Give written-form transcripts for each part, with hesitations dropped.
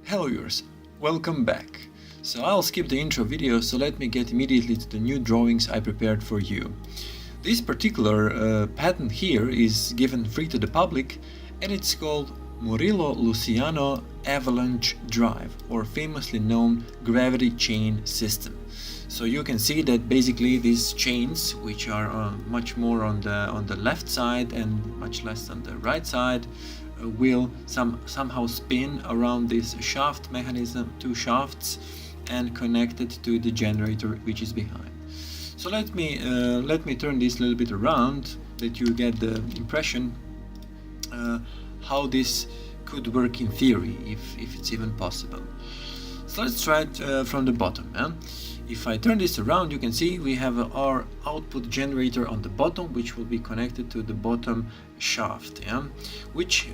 Hello viewers, welcome back. So I'll skip the intro video, so let me get immediately to the new drawings I prepared for you. This particular patent here is given free to the public, and it's called Murillo-Luciano Avalanche Drive, or famously known gravity chain system. So you can see that basically these chains, which are much more on the left side and much less on the right side, will somehow spin around this shaft mechanism, two shafts, and connect it to the generator which is behind. So let me turn this a little bit around, that you get the impression how this could work in theory, if it's even possible. So let's try it from the bottom. If I turn this around, you can see we have our output generator on the bottom, which will be connected to the bottom shaft, which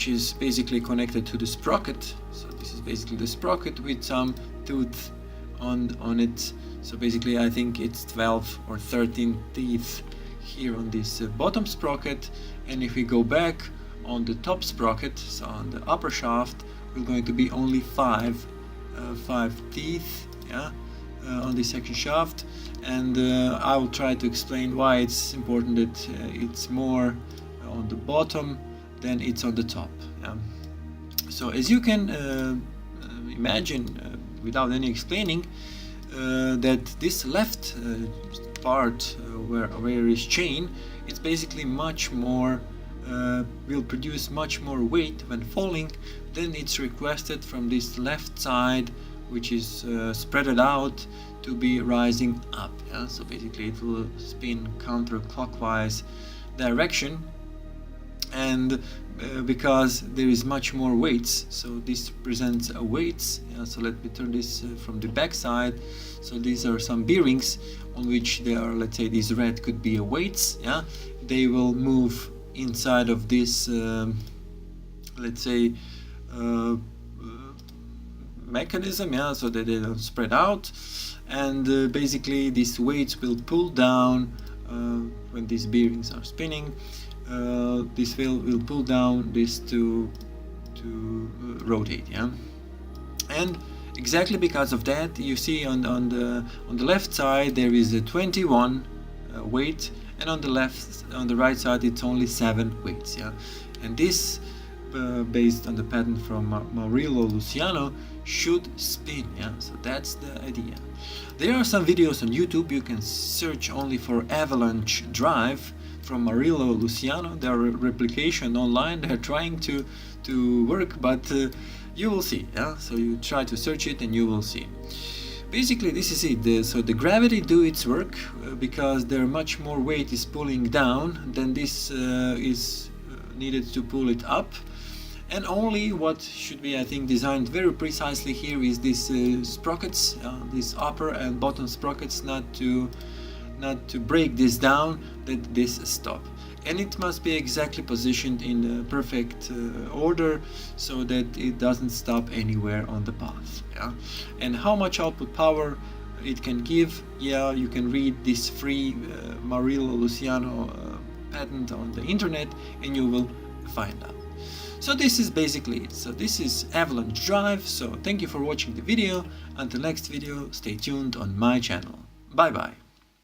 is basically connected to the sprocket. So this is basically the sprocket with some tooth on it. So basically I think it's 12 or 13 teeth here on this bottom sprocket, and if we go back on the top sprocket, so on the upper shaft, we're going to be only five teeth, on this section shaft, and I will try to explain why it's important that it's more on the bottom than it's on the top. So as you can imagine, without any explaining, that this left part where is chain, it's basically much more will produce much more weight when falling than it's requested from this left side, which is spread out to be rising up. So basically it will spin counterclockwise direction, and because there is much more weights, so this presents a weights. So let me turn this from the back side. So these are some bearings on which there are, let's say these red could be a weights. They will move inside of this let's say mechanism, so that they don't spread out, and basically these weights will pull down when these bearings are spinning. This will pull down this to rotate, and exactly because of that, you see on the left side there is a 21 weight, and on the right side it's only 7 weights, and this based on the patent from Murillo-Luciano should spin, so that's the idea. There are some videos on YouTube. You can search only for Avalanche Drive from Murillo-Luciano. There are replication online. They're trying to work, but you will see, so you try to search it and you will see. Basically this is it. So the gravity do its work because there much more weight is pulling down than this is needed to pull it up. And only what should be, I think, designed very precisely here is these sprockets, these upper and bottom sprockets, not to break this down, that this stop. And it must be exactly positioned in the perfect order, so that it doesn't stop anywhere on the path. And how much output power it can give, you can read this free Murillo-Luciano patent on the internet, and you will find out. So this is basically it. So this is Avalanche Drive. So thank you for watching the video. Until next video, stay tuned on my channel. Bye bye.